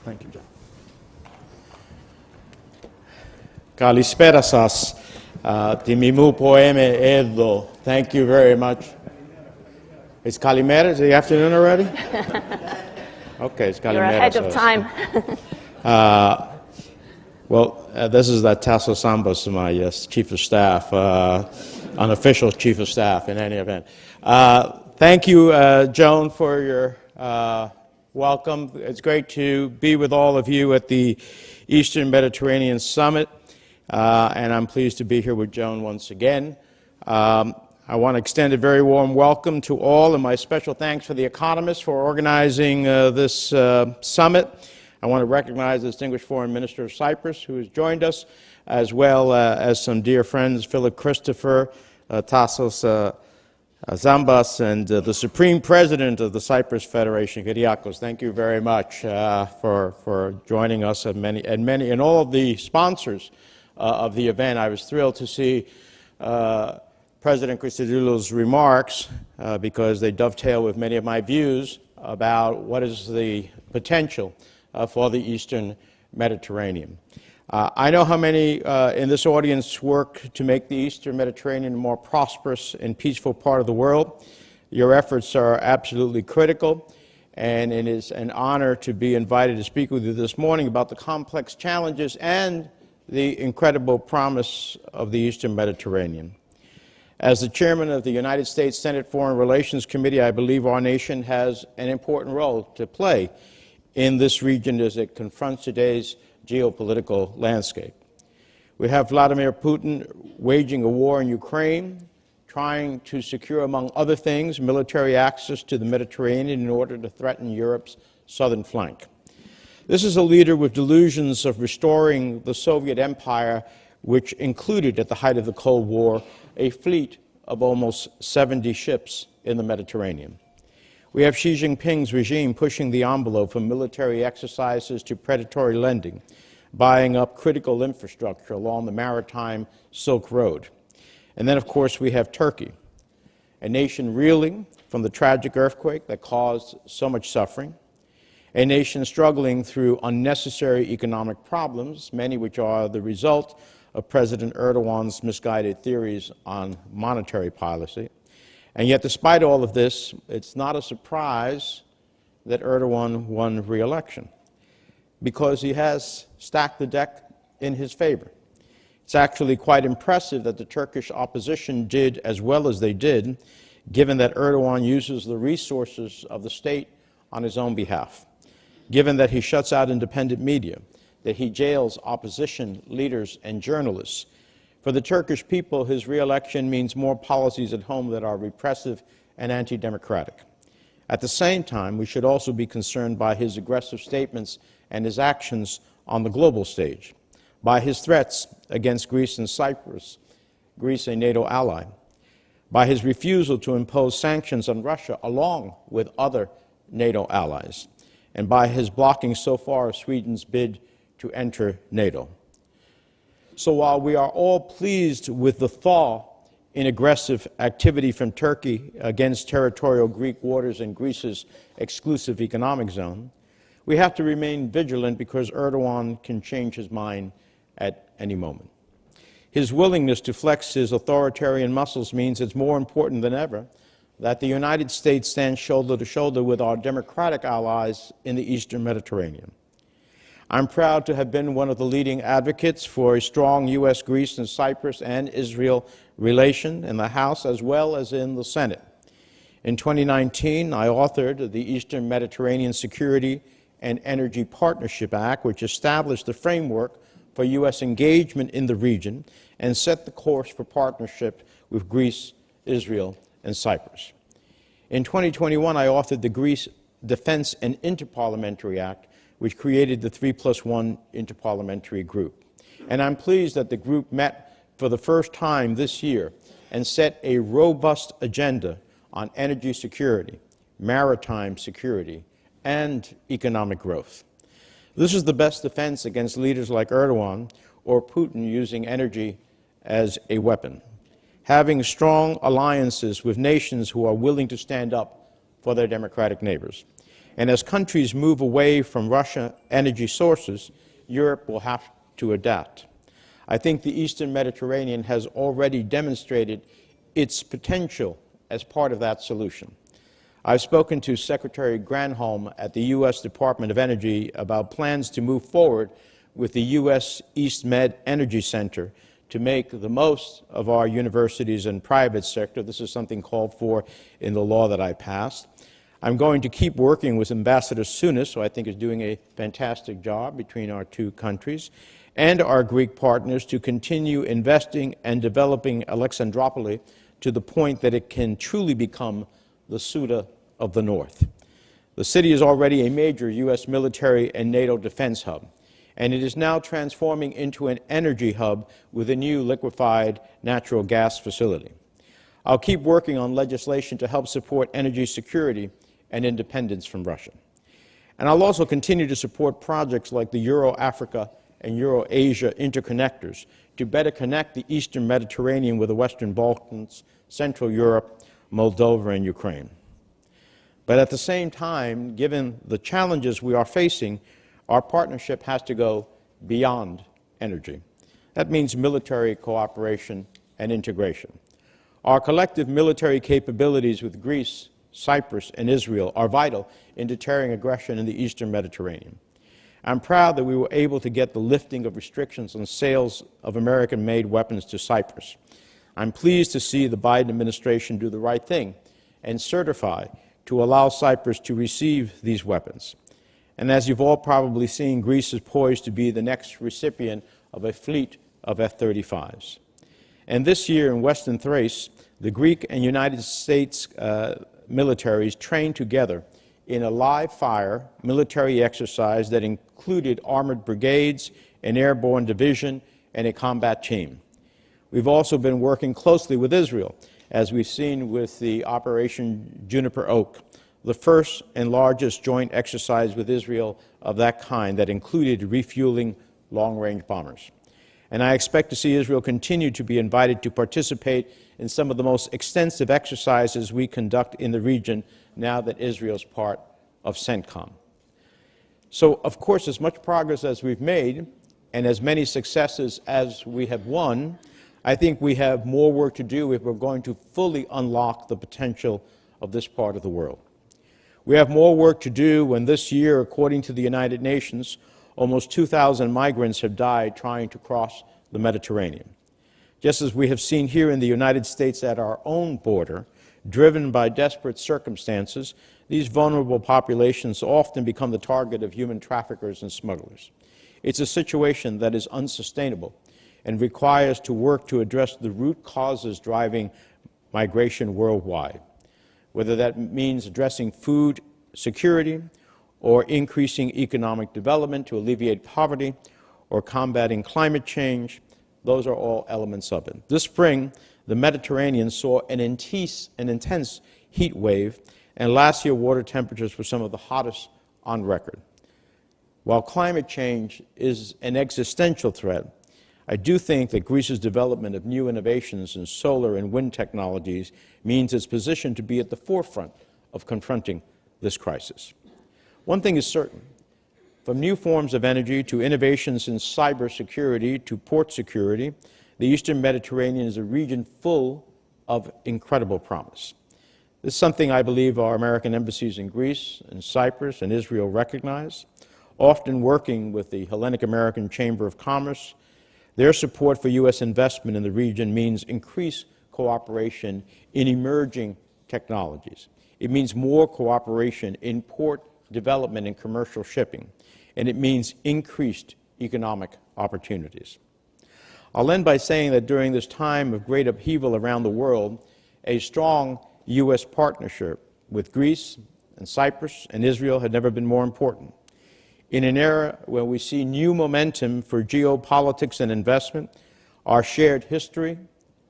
Thank you, John. Kalispera σας. Τιμή μου που είμαι εδώ. Thank you very much. It's Kalimera? Is it the afternoon already? Okay, it's Kalimera. You're ahead of time. This is that Tasso Sambas, my chief of staff, unofficial chief of staff in any event. Thank you, Joan, for your welcome. It's great to be with all of you at the Eastern Mediterranean Summit, and I'm pleased to be here with Joan once again. I want to extend a very warm welcome to all, and my special thanks for the Economist for organizing this summit. I want to recognize the distinguished Foreign Minister of Cyprus, who has joined us, as well as some dear friends, Philip Christopher, Tassos Zambas, and the Supreme President of the Cyprus Federation, Kyriakos. Thank you very much for joining us, and all of the sponsors of the event. I was thrilled to see President Christodoulou's remarks because they dovetail with many of my views about what is the potential for the Eastern Mediterranean. I know how many in this audience work to make the Eastern Mediterranean a more prosperous and peaceful part of the world. Your efforts are absolutely critical, and it is an honor to be invited to speak with you this morning about the complex challenges and the incredible promise of the Eastern Mediterranean. As the chairman of the United States Senate Foreign Relations Committee, I believe our nation has an important role to play in this region as it confronts today's geopolitical landscape. We have Vladimir Putin waging a war in Ukraine, trying to secure, among other things, military access to the Mediterranean in order to threaten Europe's southern flank. This is a leader with delusions of restoring the Soviet Empire, which included, at the height of the Cold War, a fleet of almost 70 ships in the Mediterranean. We have Xi Jinping's regime pushing the envelope from military exercises to predatory lending, buying up critical infrastructure along the maritime Silk Road. And then, of course, we have Turkey, a nation reeling from the tragic earthquake that caused so much suffering, a nation struggling through unnecessary economic problems, many which are the result of President Erdogan's misguided theories on monetary policy. And yet, despite all of this, it's not a surprise that Erdogan won re-election, because he has stacked the deck in his favor. It's actually quite impressive that the Turkish opposition did as well as they did, given that Erdogan uses the resources of the state on his own behalf, given that he shuts out independent media, that he jails opposition leaders and journalists. For the Turkish people, his re-election means more policies at home that are repressive and anti-democratic. At the same time, we should also be concerned by his aggressive statements and his actions on the global stage, by his threats against Greece and Cyprus, Greece a NATO ally, by his refusal to impose sanctions on Russia along with other NATO allies, and by his blocking so far of Sweden's bid to enter NATO. So while we are all pleased with the thaw in aggressive activity from Turkey against territorial Greek waters and Greece's exclusive economic zone, we have to remain vigilant because Erdogan can change his mind at any moment. His willingness to flex his authoritarian muscles means it's more important than ever that the United States stands shoulder to shoulder with our democratic allies in the Eastern Mediterranean. I'm proud to have been one of the leading advocates for a strong U.S., Greece, and Cyprus and Israel relation in the House as well as in the Senate. In 2019, I authored the Eastern Mediterranean Security and Energy Partnership Act, which established the framework for U.S. engagement in the region and set the course for partnership with Greece, Israel, and Cyprus. In 2021, I authored the Greece Defense and Interparliamentary Act, which created the 3+1 Interparliamentary Group. And I'm pleased that the group met for the first time this year and set a robust agenda on energy security, maritime security, and economic growth. This is the best defense against leaders like Erdogan or Putin using energy as a weapon. Having strong alliances with nations who are willing to stand up for their democratic neighbors. And as countries move away from Russian energy sources, Europe will have to adapt. I think the Eastern Mediterranean has already demonstrated its potential as part of that solution. I've spoken to Secretary Granholm at the U.S. Department of Energy about plans to move forward with the U.S. East Med Energy Center to make the most of our universities and private sector. This is something called for in the law that I passed. I'm going to keep working with Ambassador Sunis, who I think is doing a fantastic job between our two countries, and our Greek partners to continue investing and developing Alexandropoli to the point that it can truly become the Suda of the North. The city is already a major U.S. military and NATO defense hub, and it is now transforming into an energy hub with a new liquefied natural gas facility. I'll keep working on legislation to help support energy security and independence from Russia. And I'll also continue to support projects like the Euro-Africa and Euro-Asia interconnectors to better connect the Eastern Mediterranean with the Western Balkans, Central Europe, Moldova, and Ukraine. But at the same time, given the challenges we are facing, our partnership has to go beyond energy. That means military cooperation and integration. Our collective military capabilities with Greece, Cyprus, and Israel are vital in deterring aggression in the Eastern Mediterranean. I'm proud that we were able to get the lifting of restrictions on sales of American-made weapons to Cyprus. I'm pleased to see the Biden administration do the right thing and certify to allow Cyprus to receive these weapons. And as you've all probably seen, Greece is poised to be the next recipient of a fleet of F-35s. And this year in Western Thrace, the Greek and United States militaries trained together in a live-fire military exercise that included armored brigades, an airborne division, and a combat team. We've also been working closely with Israel, as we've seen with the Operation Juniper Oak, the first and largest joint exercise with Israel of that kind that included refueling long-range bombers. And I expect to see Israel continue to be invited to participate in some of the most extensive exercises we conduct in the region now that Israel is part of CENTCOM. So, of course, as much progress as we've made and as many successes as we have won, I think we have more work to do if we're going to fully unlock the potential of this part of the world. We have more work to do when this year, according to the United Nations, almost 2,000 migrants have died trying to cross the Mediterranean. Just as we have seen here in the United States at our own border, driven by desperate circumstances, these vulnerable populations often become the target of human traffickers and smugglers. It's a situation that is unsustainable and requires to work to address the root causes driving migration worldwide, whether that means addressing food security or increasing economic development to alleviate poverty or combating climate change. Those are all elements of it. This spring, the Mediterranean saw an intense heat wave, and last year water temperatures were some of the hottest on record. While climate change is an existential threat, I do think that Greece's development of new innovations in solar and wind technologies means it's positioned to be at the forefront of confronting this crisis. One thing is certain. From new forms of energy to innovations in cybersecurity to port security, the Eastern Mediterranean is a region full of incredible promise. This is something I believe our American embassies in Greece and Cyprus and Israel recognize, often working with the Hellenic American Chamber of Commerce. Their support for U.S. investment in the region means increased cooperation in emerging technologies. It means more cooperation in port development and commercial shipping, and it means increased economic opportunities. I'll end by saying that during this time of great upheaval around the world, a strong U.S. partnership with Greece and Cyprus and Israel had never been more important. In an era where we see new momentum for geopolitics and investment, our shared history,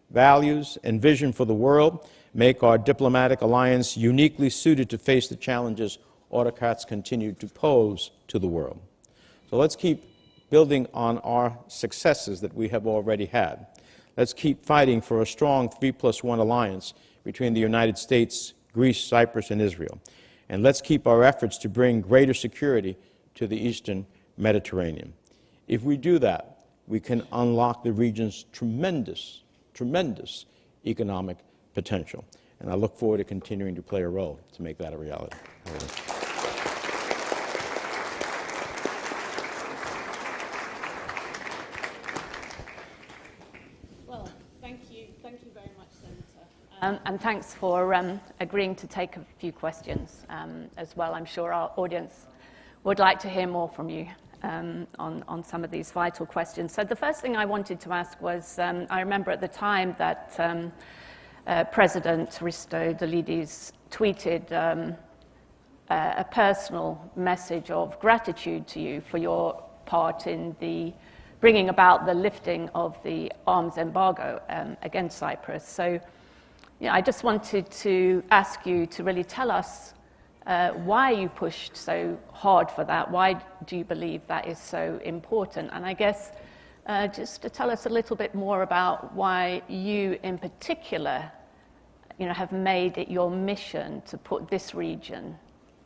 values, and vision for the world make our diplomatic alliance uniquely suited to face the challenges autocrats continue to pose to the world. So let's keep building on our successes that we have already had. Let's keep fighting for a strong 3+1 alliance between the United States, Greece, Cyprus, and Israel. And let's keep our efforts to bring greater security to the Eastern Mediterranean. If we do that, we can unlock the region's tremendous economic potential. And I look forward to continuing to play a role to make that a reality. Well, thank you very much, Senator. And thanks for agreeing to take a few questions as well. I'm sure our audience would like to hear more from you on some of these vital questions. So the first thing I wanted to ask was, I remember at the time that President Christodoulides tweeted a personal message of gratitude to you for your part in the bringing about the lifting of the arms embargo against Cyprus. So I just wanted to ask you to really tell us why you pushed so hard for that. Why do you believe that is so important? And I guess just to tell us a little bit more about why you in particular have made it your mission to put this region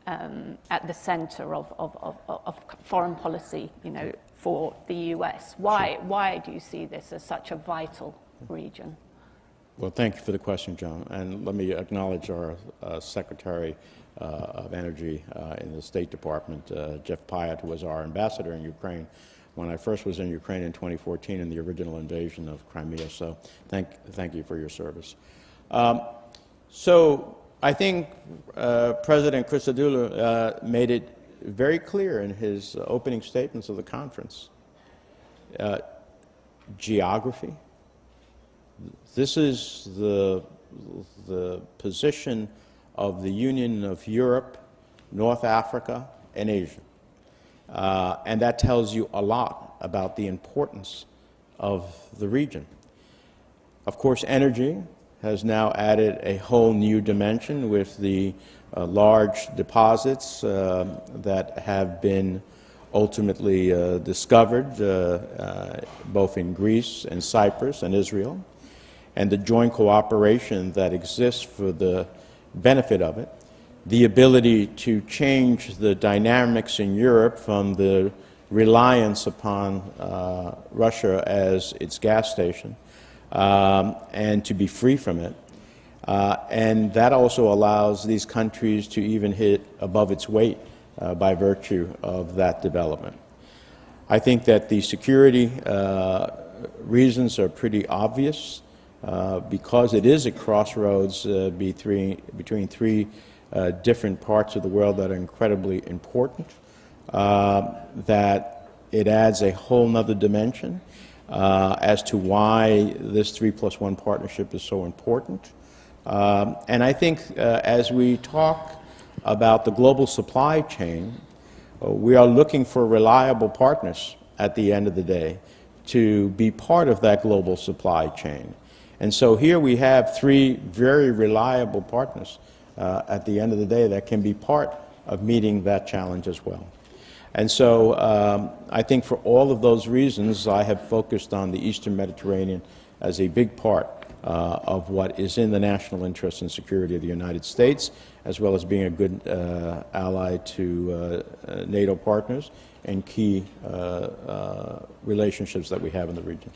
at the center of foreign policy, for the US. Why do you see this as such a vital region? Well, thank you for the question, John. And let me acknowledge our Secretary of Energy in the State Department, Jeff Pyatt, who was our ambassador in Ukraine when I first was in Ukraine in 2014 in the original invasion of Crimea. So thank you for your service. So I think President Christodoulou made it very clear in his opening statements of the conference. Geography. This is the position of the Union of Europe, North Africa, and Asia. And that tells you a lot about the importance of the region. Of course, energy has now added a whole new dimension with the large deposits that have been ultimately discovered both in Greece and Cyprus and Israel, and the joint cooperation that exists for the benefit of it, the ability to change the dynamics in Europe from the reliance upon Russia as its gas station and to be free from it. And that also allows these countries to even hit above its weight by virtue of that development. I think that the security reasons are pretty obvious because it is a crossroads between three different parts of the world that are incredibly important, that it adds a whole nother dimension as to why this 3+1 partnership is so important. And I think as we talk about the global supply chain, we are looking for reliable partners at the end of the day to be part of that global supply chain. And so here we have three very reliable partners at the end of the day that can be part of meeting that challenge as well. And so I think for all of those reasons, I have focused on the Eastern Mediterranean as a big part of what is in the national interest and security of the United States, as well as being a good ally to NATO partners and key relationships that we have in the region.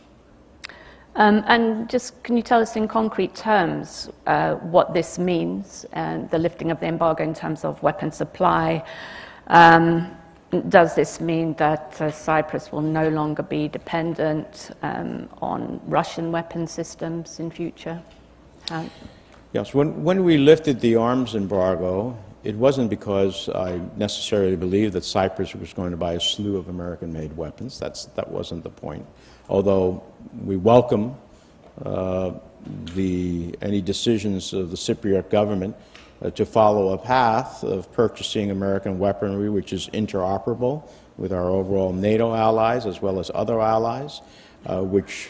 And just can you tell us in concrete terms what this means, and the lifting of the embargo in terms of weapon supply? Does this mean that Cyprus will no longer be dependent on Russian weapon systems in future? Yes, when we lifted the arms embargo, it wasn't because I necessarily believed that Cyprus was going to buy a slew of American-made weapons. That wasn't the point. Although we welcome any decisions of the Cypriot government to follow a path of purchasing American weaponry which is interoperable with our overall NATO allies as well as other allies, which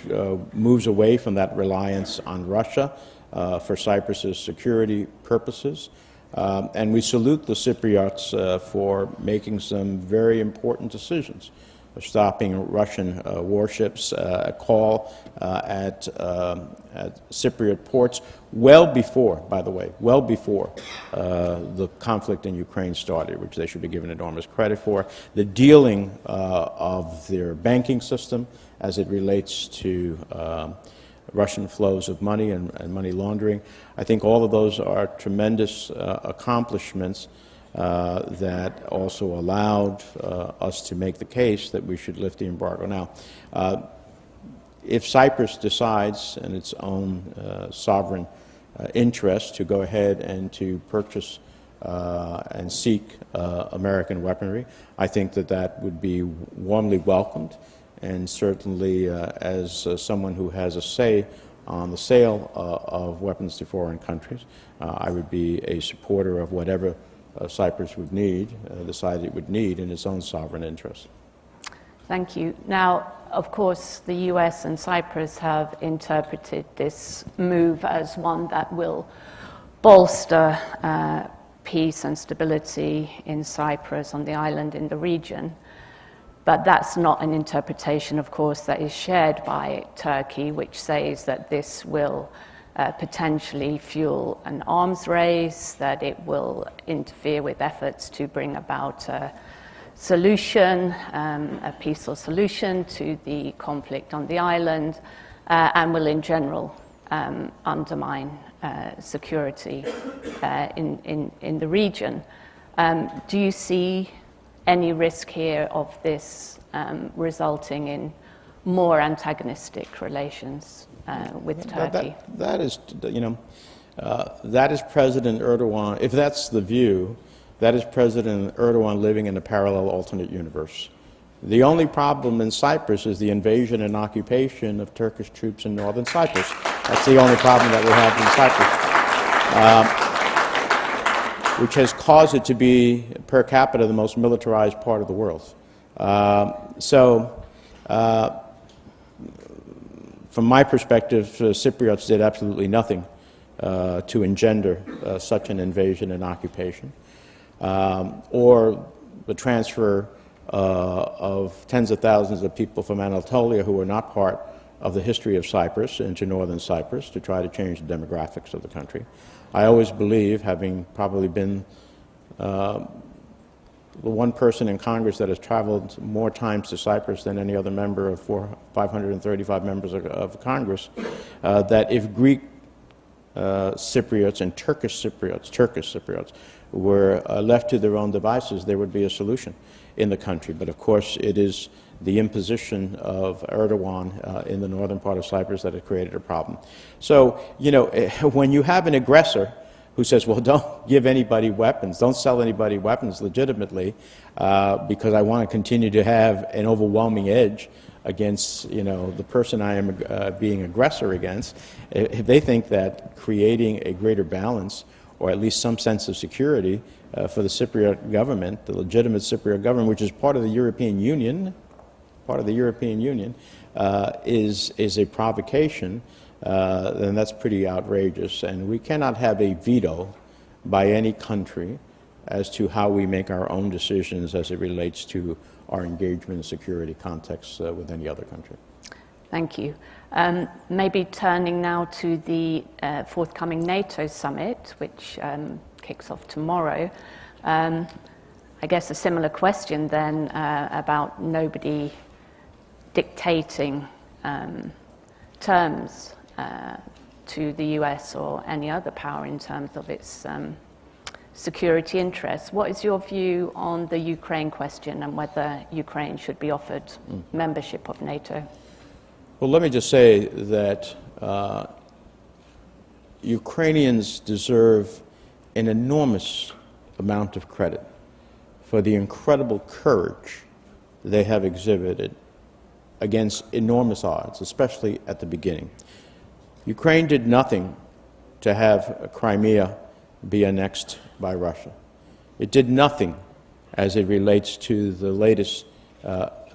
moves away from that reliance on Russia for Cyprus's security purposes. And we salute the Cypriots for making some very important decisions of stopping Russian warships, a call at Cypriot ports, well before, by the way, well before the conflict in Ukraine started, which they should be given enormous credit for. The dealing of their banking system as it relates to Russian flows of money and money laundering. I think all of those are tremendous accomplishments that also allowed us to make the case that we should lift the embargo. Now, if Cyprus decides in its own sovereign interest to go ahead and to purchase and seek American weaponry, I think that that would be warmly welcomed. And certainly, as someone who has a say on the sale of weapons to foreign countries, I would be a supporter of whatever Cyprus would need, decide it would need in its own sovereign interest. Thank you. Now, of course, the US and Cyprus have interpreted this move as one that will bolster peace and stability in Cyprus, on the island, in the region. But that's not an interpretation, of course, that is shared by Turkey, which says that this will potentially fuel an arms race, that it will interfere with efforts to bring about a solution, a peaceful solution to the conflict on the island, and will in general undermine security in the region. Do you see any risk here of this resulting in more antagonistic relations with Turkey? That is, that is President Erdogan. If that's the view, that is President Erdogan living in a parallel alternate universe. The only problem in Cyprus is the invasion and occupation of Turkish troops in northern Cyprus. That's the only problem that we have in Cyprus. Which has caused it to be, per capita, the most militarized part of the world. From my perspective, Cypriots did absolutely nothing to engender such an invasion and occupation, or the transfer of tens of thousands of people from Anatolia who were not part of the history of Cyprus into northern Cyprus to try to change the demographics of the country. I always believe, having probably been the one person in Congress that has traveled more times to Cyprus than any other member of 535 members of Congress, that if Greek Cypriots and Turkish Cypriots were left to their own devices, there would be a solution in the country. But of course, it is the imposition of Erdogan in the northern part of Cyprus that has created a problem. So, when you have an aggressor who says, well, don't give anybody weapons, don't sell anybody weapons legitimately, because I want to continue to have an overwhelming edge against, the person I am being aggressor against, if they think that creating a greater balance, or at least some sense of security for the Cypriot government, the legitimate Cypriot government, which is part of the European Union, is a provocation, then that's pretty outrageous. And we cannot have a veto by any country as to how we make our own decisions as it relates to our engagement in security contexts with any other country. Thank you. Maybe turning now to the forthcoming NATO summit, which kicks off tomorrow. I guess a similar question then about nobody dictating terms to the US or any other power in terms of its security interests. What is your view on the Ukraine question and whether Ukraine should be offered membership of NATO? Well, let me just say that Ukrainians deserve an enormous amount of credit for the incredible courage they have exhibited against enormous odds, especially at the beginning. Ukraine did nothing to have Crimea be annexed by Russia. It did nothing as it relates to the latest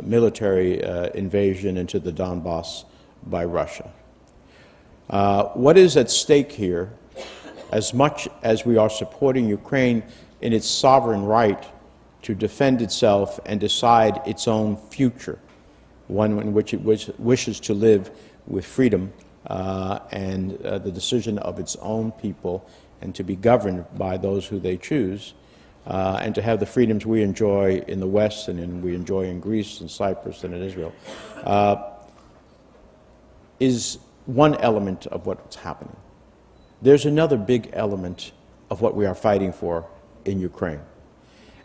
military invasion into the Donbass by Russia. What is at stake here, as much as we are supporting Ukraine in its sovereign right to defend itself and decide its own future, one in which it wishes to live with freedom and the decision of its own people, and to be governed by those who they choose, and to have the freedoms we enjoy in the West and we enjoy in Greece and Cyprus and in Israel, is one element of what's happening. There's another big element of what we are fighting for in Ukraine,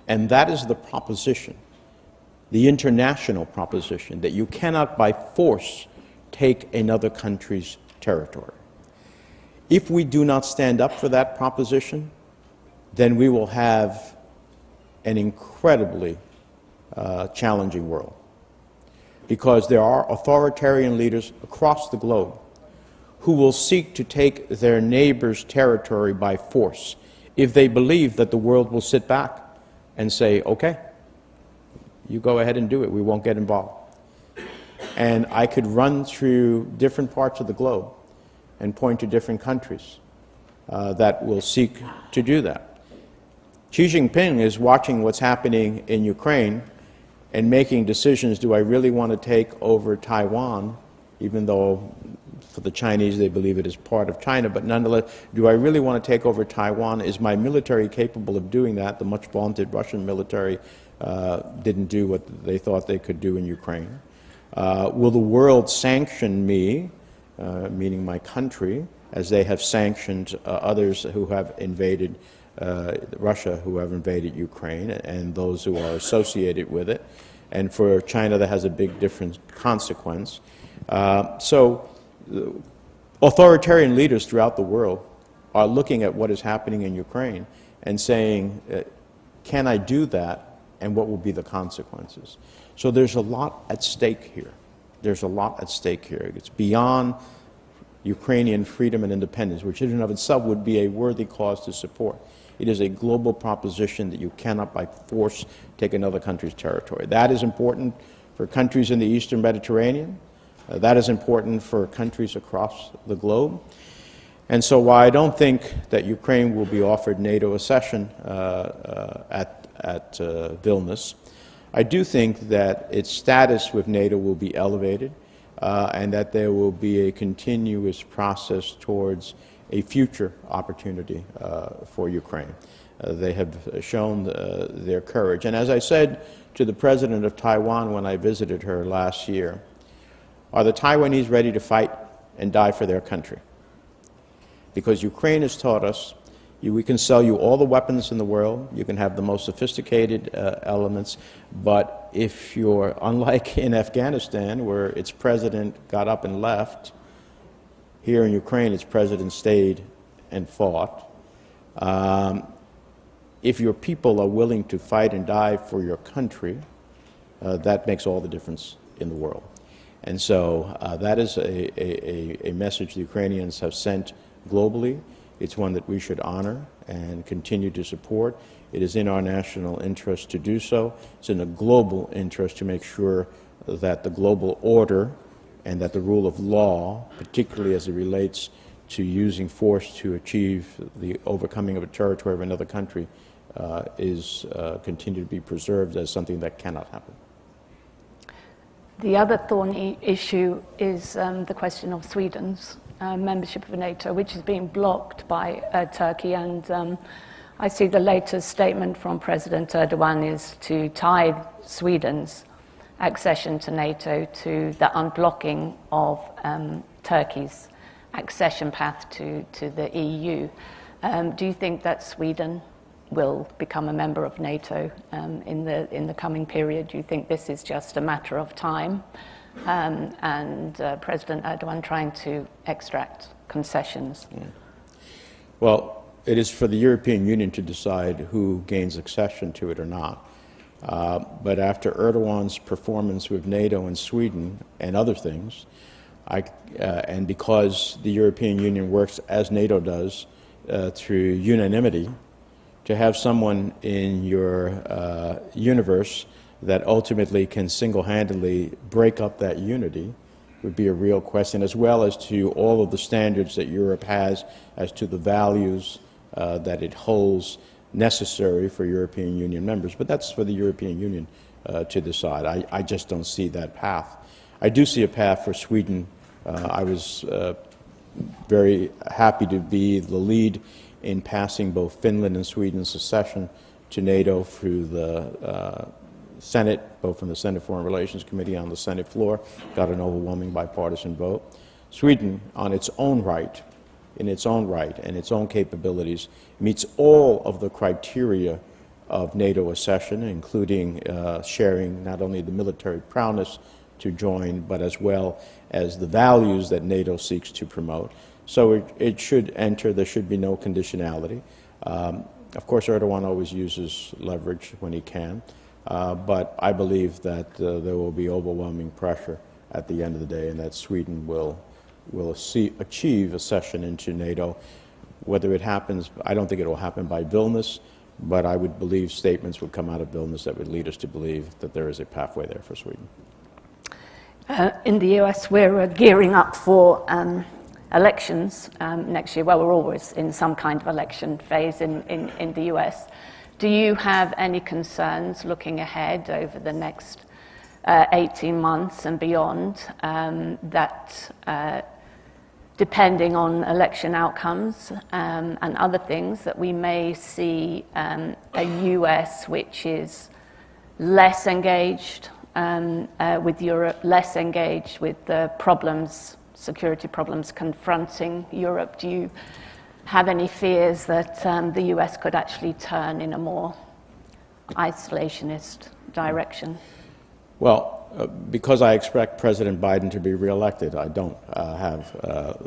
and that is the proposition, the international proposition, that you cannot by force take another country's territory. If we do not stand up for that proposition, then we will have an incredibly challenging world, because there are authoritarian leaders across the globe who will seek to take their neighbor's territory by force if they believe that the world will sit back and say, okay, you go ahead and do it, we won't get involved. And I could run through different parts of the globe and point to different countries that will seek to do that. Xi Jinping is watching what's happening in Ukraine and making decisions. Do I really want to take over Taiwan, even though for the Chinese they believe it is part of China, but nonetheless, do I really want to take over Taiwan? Is my military capable of doing that? The much vaunted Russian military didn't do what they thought they could do in Ukraine. Will the world sanction me, meaning my country, as they have sanctioned others who have invaded Russia, who have invaded Ukraine, and those who are associated with it? And for China, that has a big different consequence. So authoritarian leaders throughout the world are looking at what is happening in Ukraine and saying, can I do that, and what will be the consequences? So there's a lot at stake here. There's a lot at stake here. It's beyond Ukrainian freedom and independence, which in and of itself would be a worthy cause to support. It is a global proposition that you cannot by force take another country's territory. That is important for countries in the Eastern Mediterranean. That is important for countries across the globe. And so while I don't think that Ukraine will be offered NATO accession at Vilnius, I do think that its status with NATO will be elevated and that there will be a continuous process towards a future opportunity for Ukraine. They have shown their courage. And as I said to the president of Taiwan when I visited her last year, are the Taiwanese ready to fight and die for their country? Because Ukraine has taught us we can sell you all the weapons in the world, you can have the most sophisticated elements, but if you're, unlike in Afghanistan, where its president got up and left, here in Ukraine its president stayed and fought. If your people are willing to fight and die for your country, that makes all the difference in the world. And so that is a message the Ukrainians have sent globally. It's one that we should honor and continue to support. It is in our national interest to do so. It's in a global interest to make sure that the global order and that the rule of law, particularly as it relates to using force to achieve the overcoming of a territory of another country, is continue to be preserved as something that cannot happen. The other thorny issue is the question of Sweden's membership of NATO, which is being blocked by Turkey. And I see the latest statement from President Erdogan is to tie Sweden's accession to NATO to the unblocking of Turkey's accession path to the EU. Do you think that Sweden will become a member of NATO in the coming period? Do you think this is just a matter of time and President Erdogan trying to extract concessions? Yeah. Well, it is for the European Union to decide who gains accession to it or not. But after Erdogan's performance with NATO and Sweden and other things, and because the European Union works as NATO does through unanimity, to have someone in your universe that ultimately can single-handedly break up that unity would be a real question, as well as to all of the standards that Europe has as to the values that it holds necessary for European Union members. But that's for the European Union to decide. I just don't see that path. I do see a path for Sweden. I was very happy to be the lead in passing both Finland and Sweden's accession to NATO through the Senate, both from the Senate Foreign Relations Committee on the Senate floor, got an overwhelming bipartisan vote. Sweden, on its own right, in its own right and its own capabilities, meets all of the criteria of NATO accession, including sharing not only the military prowess to join, but as well as the values that NATO seeks to promote. So it should enter. There should be no conditionality. Of course, Erdogan always uses leverage when he can, but I believe that there will be overwhelming pressure at the end of the day, and that Sweden will achieve accession into NATO. Whether it happens, I don't think it will happen by Vilnius, but I would believe statements would come out of Vilnius that would lead us to believe that there is a pathway there for Sweden. In the US, we're gearing up for elections next year. Well, we're always in some kind of election phase in the US. Do you have any concerns looking ahead over the next 18 months and beyond that depending on election outcomes and other things, that we may see a US which is less engaged with Europe, less engaged with the problems, security problems confronting Europe? Do you have any fears that the US could actually turn in a more isolationist direction? Well, because I expect President Biden to be reelected, I don't have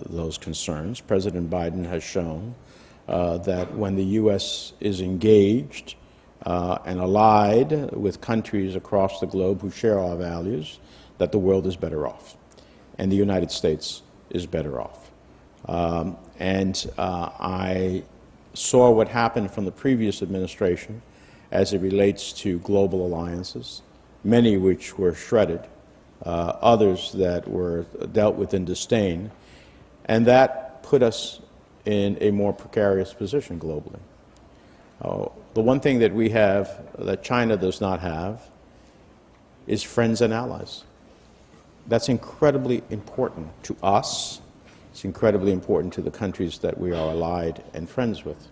those concerns. President Biden has shown that when the U.S. is engaged and allied with countries across the globe who share our values, that the world is better off, and the United States is better off. I saw what happened from the previous administration as it relates to global alliances, many which were shredded, others that were dealt with in disdain, and that put us in a more precarious position globally. The one thing that we have that China does not have is friends and allies. That's incredibly important to us. It's incredibly important to the countries that we are allied and friends with.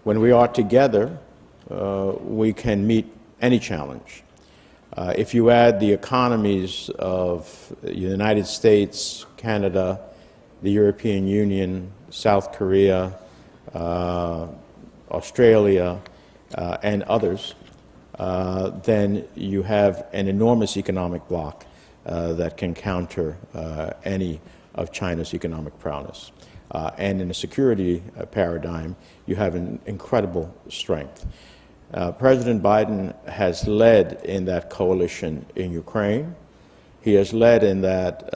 When we are together, we can meet any challenge. If you add the economies of the United States, Canada, the European Union, South Korea, Australia, and others, then you have an enormous economic bloc that can counter any of China's economic prowess. And in a security paradigm, you have an incredible strength. President Biden has led in that coalition in Ukraine. He has led in that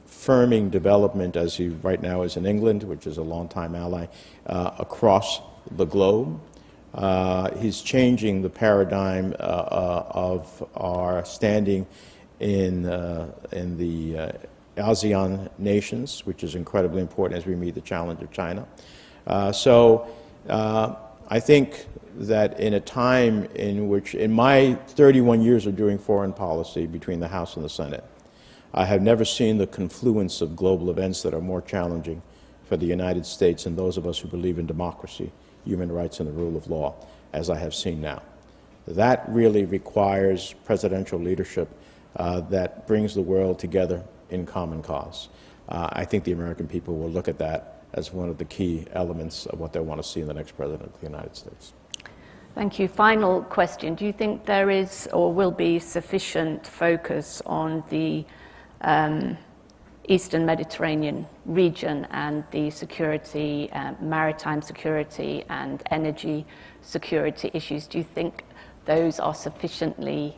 firming development, as he right now is in England, which is a longtime ally, across the globe. He's changing the paradigm of our standing in the ASEAN nations, which is incredibly important as we meet the challenge of China. I think that in a time in which, in my 31 years of doing foreign policy between the House and the Senate, I have never seen the confluence of global events that are more challenging for the United States and those of us who believe in democracy, human rights, and the rule of law, as I have seen now. That really requires presidential leadership that brings the world together in common cause. I think the American people will look at that as one of the key elements of what they want to see in the next president of the United States. Thank you. Final question. Do you think there is or will be sufficient focus on the Eastern Mediterranean region and the security, maritime security and energy security issues? Do you think those are sufficiently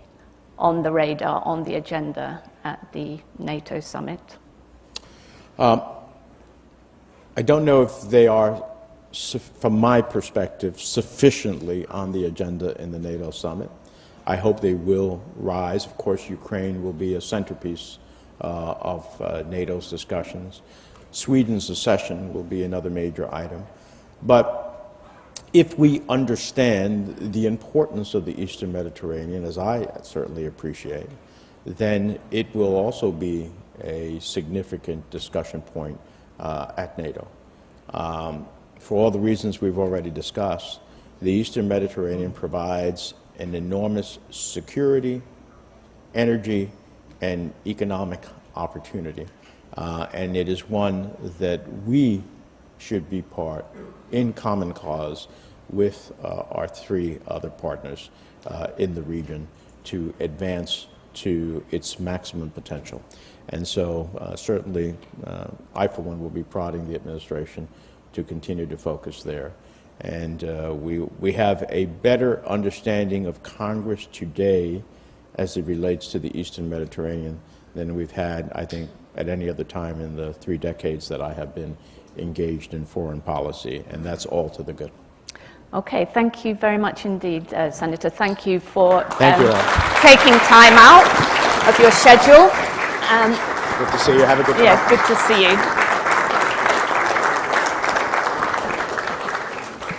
on the radar, on the agenda at the NATO summit? I don't know if they are, from my perspective, sufficiently on the agenda in the NATO summit. I hope they will rise. Of course, Ukraine will be a centerpiece of NATO's discussions. Sweden's accession will be another major item. But if we understand the importance of the Eastern Mediterranean, as I certainly appreciate, then it will also be a significant discussion point at NATO. For all the reasons we've already discussed, the Eastern Mediterranean provides an enormous security, energy, and economic opportunity. And it is one that we should be part in common cause with our three other partners in the region to advance to its maximum potential. And so certainly I, for one, will be prodding the administration to continue to focus there. And we have a better understanding of Congress today as it relates to the Eastern Mediterranean than we've had, I think, at any other time in the 3 decades that I have been engaged in foreign policy, and that's all to the good. Okay, thank you very much indeed, Senator. Thank you for taking time out of your schedule. Good to see you. Have a good day. Yeah, good to see you.